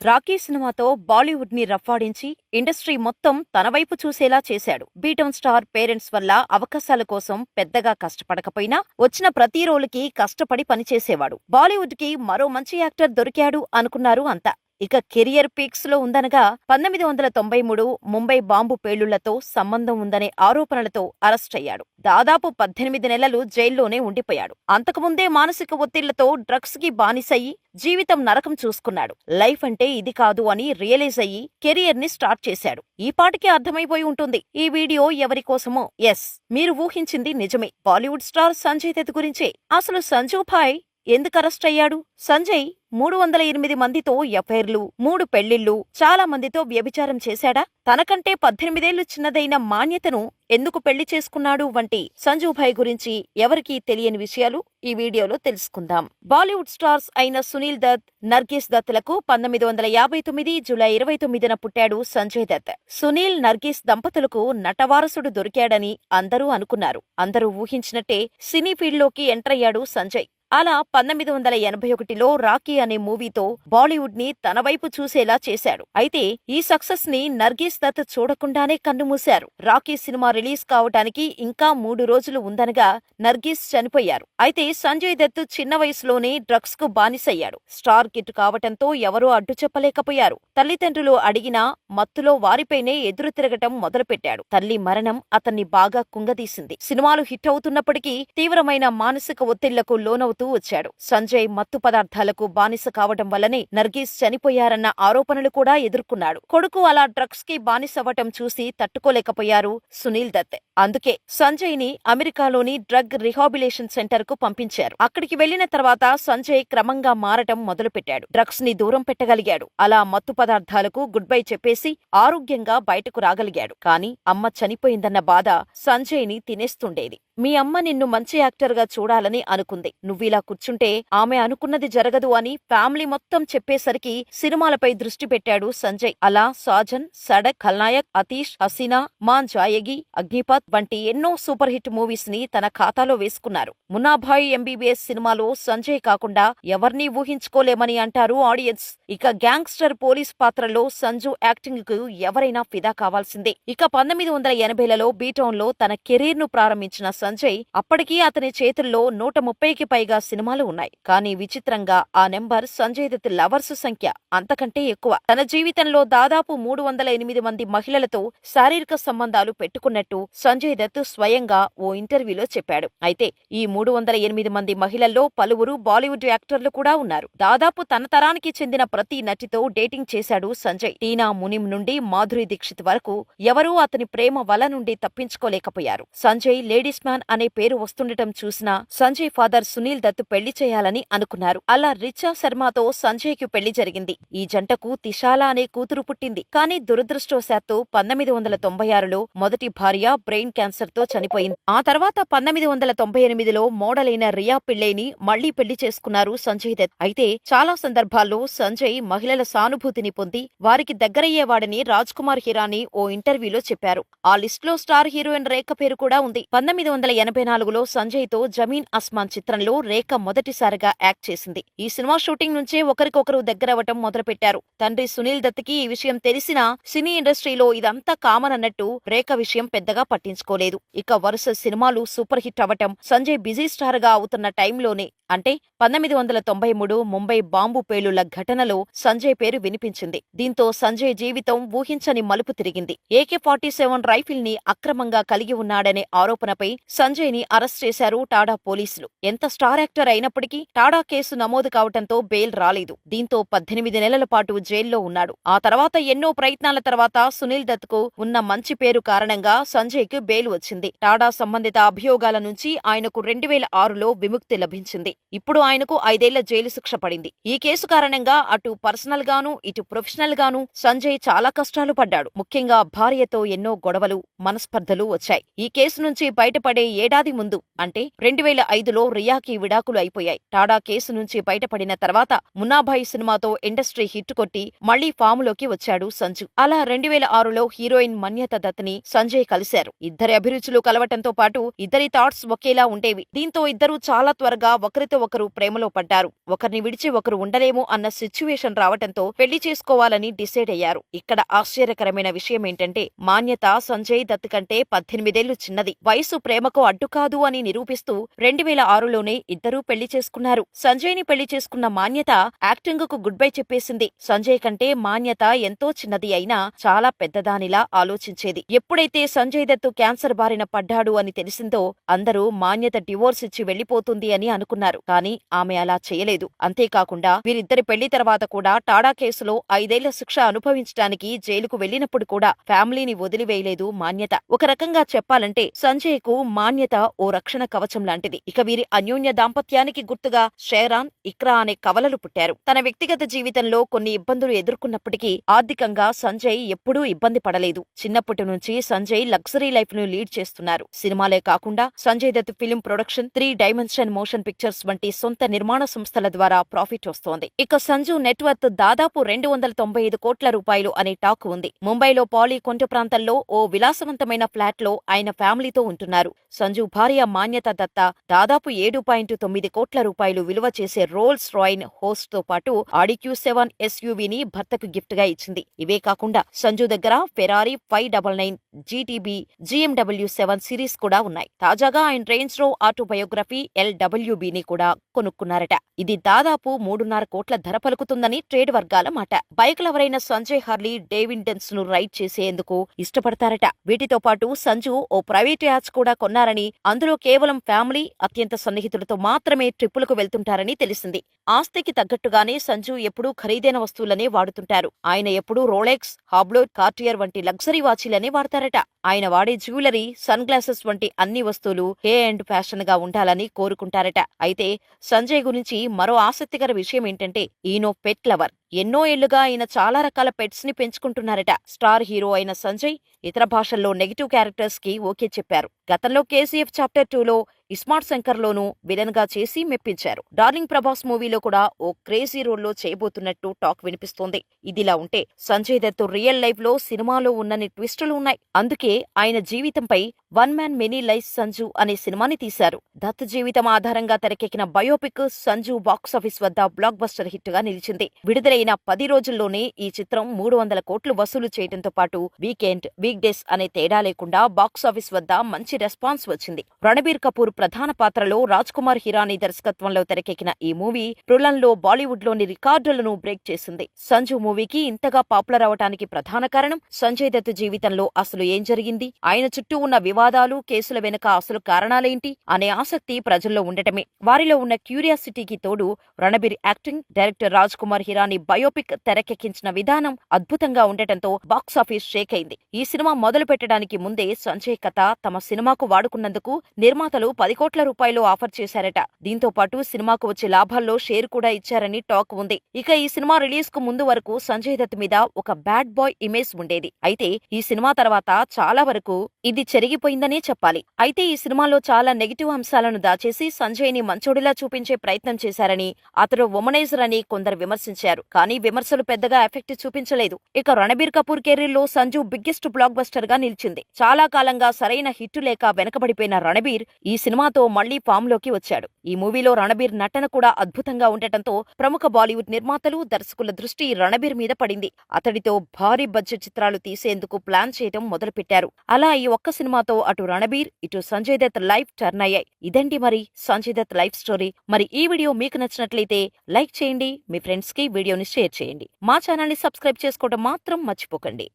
Rocky సినిమాతో బాలీవుడ్ ని రఫ్ఫాడించి industry మొత్తం తన వైపు చూసేలా చేశాడు. బీటౌన్ స్టార్ పేరెంట్స్ వల్ల అవకాశాల కోసం పెద్దగా కష్టపడకపోయినా వచ్చిన ప్రతి రోలుకి కష్టపడి పనిచేసేవాడు. బాలీవుడ్ కి మరో మంచి యాక్టర్ దొరికాడు అనుకున్నారు అంతా. ఇక కెరియర్ పీక్స్ లో ఉందనగా 1993 ముంబై బాంబు పేలుళ్లతో సంబంధం ఉందనే ఆరోపణలతో అరెస్టయ్యాడు. దాదాపు 18 నెలలు జైల్లోనే ఉండిపోయాడు. అంతకుముందే మానసిక ఒత్తిళ్లతో డ్రగ్స్ కి బానిసయ్యి జీవితం నరకం చూసుకున్నాడు. లైఫ్ అంటే ఇది కాదు అని రియలైజ్ అయ్యి కెరియర్ ని స్టార్ట్ చేశాడు. ఈ పాటికి అర్థమైపోయి ఉంటుంది ఈ వీడియో ఎవరి కోసమో. ఎస్, మీరు ఊహించింది నిజమే. బాలీవుడ్ స్టార్ సంజయ్ దత్ గురించే. అసలు సంజు భాయ్ ఎందుకు అరెస్ట్ అయ్యాడు? సంజయ్ 308 మందితో ఎఫైర్లు, 3 పెళ్లిళ్లు, చాలా మందితో వ్యభిచారం చేశాడా? తనకంటే 18 ఏళ్లు చిన్నదైన మాన్యతను ఎందుకు పెళ్లి చేసుకున్నాడు వంటి సంజుభాయ్ గురించి ఎవరికీ తెలియని విషయాలు ఈ వీడియోలో తెలుసుకుందాం. బాలీవుడ్ స్టార్స్ అయిన సునీల్ దత్, నర్గిస్ దత్లకు 1959 జూలై 29న పుట్టాడు సంజయ్ దత్. సునీల్, నర్గిస్ దంపతులకు నటవారసుడు దొరికాడని అందరూ అనుకున్నారు. అందరూ ఊహించినట్టే సినీ ఫీల్డ్లోకి ఎంటర్ అయ్యాడు సంజయ్. అలా 1981లో రాకీ అనే మూవీతో బాలీవుడ్ ని తన వైపు చూసేలా చేశాడు. అయితే ఈ సక్సెస్ ని నర్గిస్ దత్ చూడకుండానే కన్నుమూశారు. రాకీ సినిమా రిలీజ్ కావటానికి ఇంకా 3 రోజులు ఉందనగా నర్గిస్ చనిపోయారు. అయితే సంజయ్ దత్ చిన్న వయసులోనే డ్రగ్స్ కు బానిసయ్యాడు. స్టార్ కిట్ కావటంతో ఎవరూ అడ్డు చెప్పలేకపోయారు. తల్లిదండ్రులు అడిగినా మత్తులో వారిపైనే ఎదురు తిరగటం మొదలుపెట్టాడు. తల్లి మరణం అతన్ని బాగా కుంగదీసింది. సినిమాలు హిట్ అవుతున్నప్పటికీ తీవ్రమైన మానసిక ఒత్తిళ్లకు లోనవుతూ వచ్చాడు. సంజయ్ మత్తు పదార్థాలకు బానిస కావటం వల్లనే నర్గిస్ చనిపోయారన్న ఆరోపణలు కూడా ఎదుర్కొన్నాడు. కొడుకు అలా డ్రగ్స్ కి బానిసవ్వటం చూసి తట్టుకోలేకపోయారు సునీల్ దత్. అందుకే సంజయ్ ని అమెరికాలోని డ్రగ్ రిహాబిలేషన్ సెంటర్ కు పంపించారు. అక్కడికి వెళ్లిన తర్వాత సంజయ్ క్రమంగా మారటం మొదలుపెట్టాడు. డ్రగ్స్ ని దూరం పెట్టగలిగాడు. అలా మత్తు పదార్థాలకు గుడ్ బై చెప్పేసి ఆరోగ్యంగా బయటకు రాగలిగాడు. కాని అమ్మ చనిపోయిందన్న బాధ సంజయ్ ని తినేస్తుండేది. మీ అమ్మ నిన్ను మంచి యాక్టర్ గా చూడాలని అనుకుంది. నువ్విలా కూర్చుంటే ఆమె అనుకున్నది జరగదు అని ఫ్యామిలీ మొత్తం చెప్పేసరికి సినిమాలపై దృష్టి పెట్టాడు సంజయ్. అలా సాజన్, సడక్, ఖల్నాయక్, అతీష్, హసీనా, మాన్ జాయగి, అగ్నిపథ్ వంటి ఎన్నో సూపర్ హిట్ మూవీస్ ని తన ఖాతాలో వేసుకున్నారు. మున్నాభాయ్ ఎంబీబీఎస్ సినిమాలో సంజయ్ కాకుండా ఎవర్నీ ఊహించుకోలేమని అంటారు ఆడియన్స్. ఇక గ్యాంగ్స్టర్ పోలీస్ పాత్రలో సంజు యాక్టింగ్ కు ఎవరైనా ఫిదా కావాల్సిందే. ఇక 1980లలో బీటౌన్ లో తన కెరీర్ ను ప్రారంభించిన సంజయ్ అప్పటికీ అతని చేతుల్లో 130కి పైగా సినిమాలు ఉన్నాయి. కానీ విచిత్రంగా ఆ నెంబర్ సంజయ్ దత్ లవర్స్ సంఖ్య అంతకంటే ఎక్కువ. తన జీవితంలో దాదాపు 308 మంది మహిళలతో శారీరక సంబంధాలు పెట్టుకున్నట్టు సంజయ్ దత్ స్వయంగా ఓ ఇంటర్వ్యూలో చెప్పాడు. అయితే ఈ 308 మంది మహిళల్లో పలువురు బాలీవుడ్ యాక్టర్లు కూడా ఉన్నారు. దాదాపు తన తరానికి చెందిన ప్రతి నటితో డేటింగ్ చేశాడు సంజయ్. టీనా మునిమ్ నుండి మాధురి దీక్షిత్ వరకు ఎవరూ అతని ప్రేమ వల నుండి తప్పించుకోలేకపోయారు. సంజయ్ లేడీస్ మ్యాన్ అనే పేరు వస్తుండటం చూసినా సంజయ్ ఫాదర్ సునీల్ దత్ పెళ్లి చేయాలని అనుకున్నారు. అలా రిచా శర్మతో సంజయ్ కు పెళ్లి జరిగింది. ఈ జంటకు తిషాలా అనే కూతురు పుట్టింది. కానీ దురదృష్టవశాత్తు 1996లో మొదటి భార్య బ్రెయిన్ క్యాన్సర్ తో చనిపోయింది. ఆ తర్వాత 1998లో మోడలైన రియా పిళ్ళైని మళ్లీ పెళ్లి చేసుకున్నారు సంజయ్ దత్. అయితే చాలా సందర్భాల్లో సంజయ్ మహిళల సానుభూతిని పొంది వారికి దగ్గరయ్యేవాడని రాజ్ కుమార్ హిరానీ ఓ ఇంటర్వ్యూలో చెప్పారు. ఆ లిస్టులో స్టార్ హీరోయిన్ రేఖ పేరు కూడా ఉంది. 1984లో సంజయ్ తో జమీన్ ఆస్మాన్ చిత్రంలో రేఖ మొదటిసారిగా యాక్ట్ చేసింది. ఈ సినిమా షూటింగ్ నుంచే ఒకరికొకరు దగ్గరవటం మొదలుపెట్టారు. తండ్రి సునీల్ దత్ కి ఈ విషయం తెలిసినా సినీ ఇండస్ట్రీలో ఇదంతా కామన్ అన్నట్టు రేఖ విషయం పెద్దగా పట్టించుకోలేదు. ఇక వరుస సినిమాలు సూపర్ హిట్ అవ్వటం, సంజయ్ బిజీ స్టార్ గా అవుతున్న టైంలోనే అంటే 1993 ముంబై బాంబు పేలుళ్ల ఘటనలో సంజయ్ పేరు వినిపించింది. దీంతో సంజయ్ జీవితం ఊహించని మలుపు తిరిగింది. AK-47 రైఫిల్ ని అక్రమంగా కలిగి ఉన్నాడనే ఆరోపణపై సంజయ్ ని అరెస్ట్ చేశారు టాడా పోలీసులు. ఎంత స్టార్ యాక్టర్ అయినప్పటికీ టాడా కేసు నమోదు కావటంతో బెయిల్ రాలేదు. దీంతో 18 నెలల పాటు జైల్లో ఉన్నాడు. ఆ తర్వాత ఎన్నో ప్రయత్నాల తర్వాత సునీల్ దత్ కు ఉన్న మంచి పేరు కారణంగా సంజయ్ కు బెయిల్ వచ్చింది. టాడా సంబంధిత అభియోగాల నుంచి ఆయనకు 2006లో విముక్తి లభించింది. ఇప్పుడు ఆయనకు 5 ఏళ్ల జైలు శిక్ష పడింది. ఈ కేసు కారణంగా అటు పర్సనల్ గాను ఇటు ప్రొఫెషనల్ గాను సంజయ్ చాలా కష్టాలు పడ్డాడు. ముఖ్యంగా భార్యతో ఎన్నో గొడవలు, మనస్పర్ధలు వచ్చాయి. ఈ కేసు నుంచి బయటపడే పెళ్లే ఏడాది ముందు అంటే 2005లో రియాకి విడాకులు అయిపోయాయి. టాడా కేసు నుంచి బయటపడిన తర్వాత మున్నాభాయ్ సినిమాతో ఇండస్ట్రీ హిట్ కొట్టి మళ్లీ ఫాములోకి వచ్చాడు సంజు. అలా 2006లో హీరోయిన్ మన్యత దత్ని సంజయ్ కలిశారు. ఇద్దరి అభిరుచులు కలవటంతో పాటు ఇద్దరి థాట్స్ ఒకేలా ఉండేవి. దీంతో ఇద్దరూ చాలా త్వరగా ఒకరితో ఒకరు ప్రేమలో పడ్డారు. ఒకరిని విడిచి ఒకరు ఉండలేము అన్న సిచ్యువేషన్ రావటంతో పెళ్లి చేసుకోవాలని డిసైడ్ అయ్యారు. ఇక్కడ ఆశ్చర్యకరమైన విషయమేంటంటే మాన్యత సంజయ్ దత్ కంటే 18 ఏళ్లు చిన్నది. వయసు ప్రేమకు అడ్డు కాదు అని నిరూపిస్తూ 2006లోనే ఇద్దరూ పెళ్లి చేసుకున్నారు. సంజయ్ ని పెళ్లి చేసుకున్న మాన్యత యాక్టింగ్ కు గుడ్ బై చెప్పేసింది. సంజయ్ కంటే మాన్యత ఎంతో చిన్నది అయినా చాలా పెద్దదానిలా ఆలోచించేది. ఎప్పుడైతే సంజయ్ దత్ క్యాన్సర్ బారిన పడ్డాడు అని తెలిసిందో అందరూ మాన్యత డివోర్స్ ఇచ్చి వెళ్లిపోతుంది అని అనుకున్నారు. కానీ ఆమె అలా చేయలేదు. అంతేకాకుండా వీరిద్దరి పెళ్లి తర్వాత కూడా టాడా కేసులో 5 ఏళ్ల శిక్ష అనుభవించడానికి జైలుకు వెళ్లినప్పుడు కూడా ఫ్యామిలీని వదిలివేయలేదు మాన్యత. ఒక రకంగా చెప్పాలంటే సంజయ్ కు మాన్యత ఓ రక్షణ కవచం లాంటిది. ఇక వీరి అన్యోన్య దాంపత్యానికి గుర్తుగా షేరాన్, ఇక్రా అనే కవలలు పుట్టారు. తన వ్యక్తిగత జీవితంలో కొన్ని ఇబ్బందులు ఎదుర్కొన్నప్పటికీ ఆర్థికంగా సంజయ్ ఎప్పుడూ ఇబ్బంది పడలేదు. చిన్నప్పటి నుంచి సంజయ్ లగ్జరీ లైఫ్ ను లీడ్ చేస్తున్నారు. సినిమాలే కాకుండా Sanjay Dutt film production, 3 dimension motion pictures వంటి సొంత నిర్మాణ సంస్థల ద్వారా ప్రాఫిట్ వస్తోంది. ఇక సంజు నెట్వర్త్ దాదాపు 295 కోట్ల రూపాయలు అనే టాక్ ఉంది. ముంబైలో పాలీ కొంట ప్రాంతంలో ఓ విలాసవంతమైన ఫ్లాట్ లో ఆయన ఫ్యామిలీతో ఉంటున్నారు. సంజు భార్య మాన్యత దత్త దాదాపు 7.9 కోట్ల రూపాయలు విలువ చేసే రోల్స్ రాయ్స్ హోస్ట్ తో పాటు ఆడి Q7 SUVని భర్తకు గిఫ్ట్ గా ఇచ్చింది. ఇవే కాకుండా సంజు దగ్గర ఫెరారీ 599 GTB GMW 7 సిరీస్ కూడా ఉన్నాయి. తాజాగా ఆయన రేంజ్ రో ఆటోబయోగ్రఫీ LWBని కూడా కొనుక్కున్నారట. ఇది దాదాపు 3.5 కోట్ల ధర పలుకుతుందని ట్రేడ్ వర్గాల మాట. బైక్ లవరైన సంజయ్ హార్లీ డేవిడ్సన్స్ ను రైడ్ చేసేందుకు ఇష్టపడతారట. వీటితో పాటు సంజు ఓ ప్రైవేట్ యాచ్ కూడా కొన్నారని, అందులో కేవలం ఫ్యామిలీ, అత్యంత సన్నిహితులతో మాత్రమే ట్రిప్పులకు వెళ్తుంటారని తెలిసింది. ఆస్తికి తగ్గట్టుగానే సంజు ఎప్పుడూ ఖరీదైన వస్తువులనే వాడుతుంటారు. ఆయన ఎప్పుడూ రోలెక్స్, హాబ్లో, కార్టియర్ వంటి లగ్జరీ వాచీలనే వాడతారట. ఆయన వాడే జ్యువెలరీ, సన్ గ్లాసెస్ వంటి అన్ని వస్తువులు హే అండ్ ఫ్యాషన్ గా ఉండాలని కోరుకుంటారట. అయితే సంజయ్ గురించి మరో ఆసక్తికర విషయం ఏంటంటే ఈయనో పెట్ లవర్. ఎన్నో ఏళ్లుగా ఆయన చాలా రకాల పెట్స్ ని పెంచుకుంటున్నారట. స్టార్ హీరో అయిన సంజయ్ ఇతర భాషల్లో నెగిటివ్ క్యారెక్టర్స్ కి ఓకే చెప్పారు. గతంలో KCF చాప్టర్ 2లో ఇస్మార్ట్ శంకర్ లోనూ విలన్ గా చేసి మెప్పించారు. డార్లింగ్ ప్రభాస్ మూవీలో కూడా ఓ క్రేజీ రోల్లో చేయబోతున్నట్టు టాక్ వినిపిస్తోంది. ఇదిలా ఉంటే సంజయ్ దత్ రియల్ లైఫ్ లో సినిమాలో ఉన్నన్ని ట్విస్టులు ఉన్నాయి. అందుకే ఆయన జీవితంపై one man many life Sanju అనే సినిమాని తీశారు. దత్ జీవితం ఆధారంగా తెరకెక్కిన బయోపిక్ సంజు బాక్సాఫీస్ వద్ద బ్లాక్ బస్టర్ హిట్ గా నిలిచింది. విడుదలైన 10 రోజుల్లోనే ఈ చిత్రం 300 కోట్లు వసూలు చేయడంతో పాటు వీకెండ్, వీక్ డేస్ అనే తేడా లేకుండా బాక్సాఫీస్ వద్ద మంచి రెస్పాన్స్ వచ్చింది. రణబీర్ కపూర్ ప్రధాన పాత్రలో రాజ్ కుమార్ హిరానీ దర్శకత్వంలో తెరకెక్కిన ఈ మూవీ ట్రులన్లో బాలీవుడ్ లోని రికార్డులను బ్రేక్ చేసింది. సంజు మూవీకి ఇంతగా పాపులర్ అవటానికి ప్రధాన కారణం సంజయ్ దత్ జీవితంలో అసలు ఏం జరిగింది, ఆయన చుట్టూ ఉన్న వివాదాలు, కేసుల వెనుక అసలు కారణాలేంటి అనే ఆసక్తి ప్రజల్లో ఉండటమే. వారిలో ఉన్న క్యూరియాసిటీకి తోడు Ranbir acting, director Raj Kumar Hirani biopic తెరకెక్కించిన విధానం అద్భుతంగా ఉండటంతో బాక్సాఫీస్ షేక్ అయింది. ఈ సినిమా మొదలు పెట్టడానికి ముందే సంజయ్ కథ తమ సినిమాకు వాడుకున్నందుకు నిర్మాతలు 10 కోట్ల రూపాయలు ఆఫర్ చేశారట. దీంతో పాటు సినిమాకు వచ్చే లాభాల్లో షేర్ కూడా ఇచ్చారని టాక్ ఉంది. ఇక ఈ సినిమా రిలీజ్ కు ముందు వరకు సంజయ్ దత్ మీద ఒక బ్యాడ్ బాయ్ ఇమేజ్ ఉండేది. అయితే ఈ సినిమా తర్వాత చాలా వరకు ఇది చెరిగిపోయిందనే చెప్పాలి. అయితే ఈ సినిమాలో చాలా నెగిటివ్ అంశాలను దాచేసి సంజయ్ ని మంచోడిలా చూపించే ప్రయత్నం చేశారని, అతడు వొమనైజర్ అని కొందరు విమర్శించారు. కానీ విమర్శలు పెద్దగా ఎఫెక్ట్ చూపించలేదు. ఇక రణబీర్ కపూర్ కెరీర్ లో సంజు బిగ్గెస్ట్ బ్లాక్ బస్టర్ గా నిలిచింది. చాలా కాలంగా సరైన హిట్ లేక వెనకబడిపోయిన రణబీర్ ఈ సినిమాతో మళ్లీ ఫామ్ లోకి వచ్చాడు. ఈ మూవీలో రణబీర్ నటన కూడా అద్భుతంగా ఉండటంతో ప్రముఖ బాలీవుడ్ నిర్మాతలు, దర్శకుల దృష్టి రణబీర్ మీద పడింది. అతడితో భారీ బడ్జెట్ చిత్రాలు తీసేందుకు ప్లాన్ చేయడం మొదలుపెట్టారు. అలా ఈ ఒక్క సినిమాతో అటు రణబీర్, ఇటు సంజయ్ దత్ లైఫ్ టర్న్ అయ్యాయి. ఇదండి మరి సంజయ్ దత్ లైఫ్ స్టోరీ. మరి ఈ వీడియో మీకు నచ్చినట్లయితే లైక్ చేయండి, మీ ఫ్రెండ్స్ కి వీడియోని షేర్ చేయండి. మా ఛానల్ ని సబ్స్క్రైబ్ చేసుకోవడం మాత్రం మర్చిపోకండి.